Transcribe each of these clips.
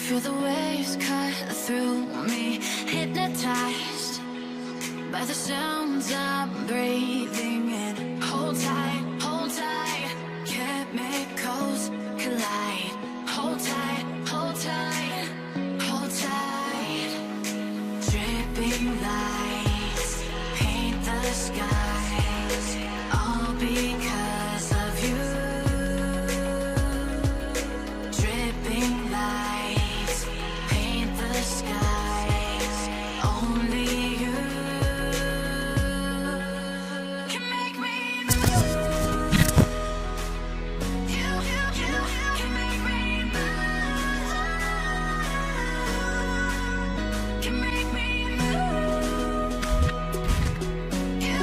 Feel the waves cut through me, hypnotized by the sounds I'm breathing in. Hold tight, chemicals collide. Hold tight, hold tight, hold tight. Dripping lights paint the skies, all because of you. Dripping lights paint the skies, only you can make me move. You can make me move. Can make me move. You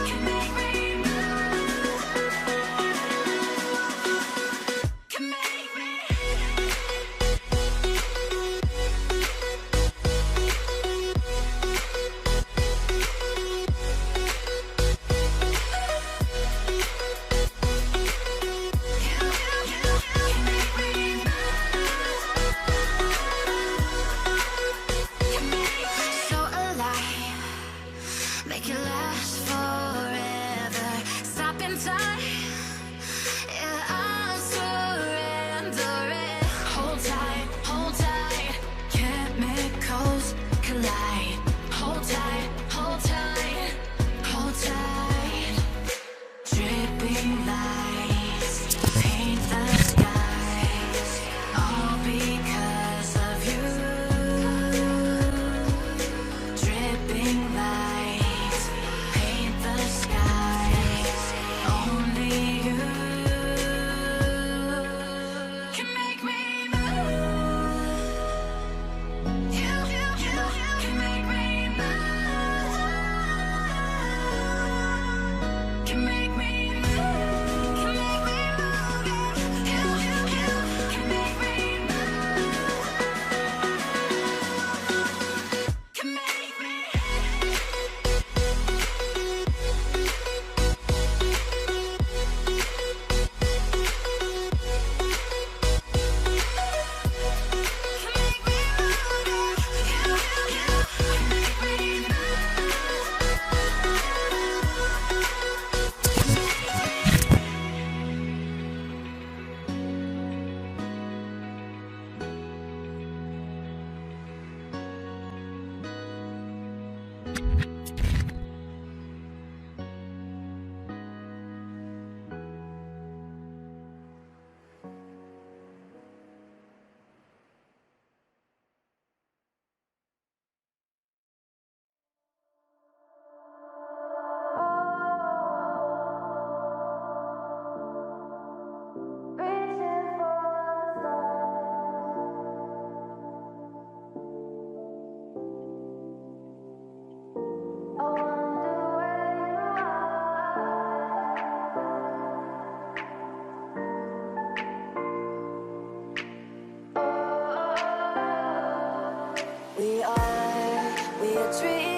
can make me move. Can make me. So alive, make it last forever. Stop in time, yeah, I'll surrender it. Hold tight, chemicals collide. Hold tight, hold tight, hold tight. Dripping lights paint the skies, all because of you. Dripping lights paint the skies, only you can make me move. You can make me move. Can make me move. Can make me move. You can make me move. Can make me. We are dreaming.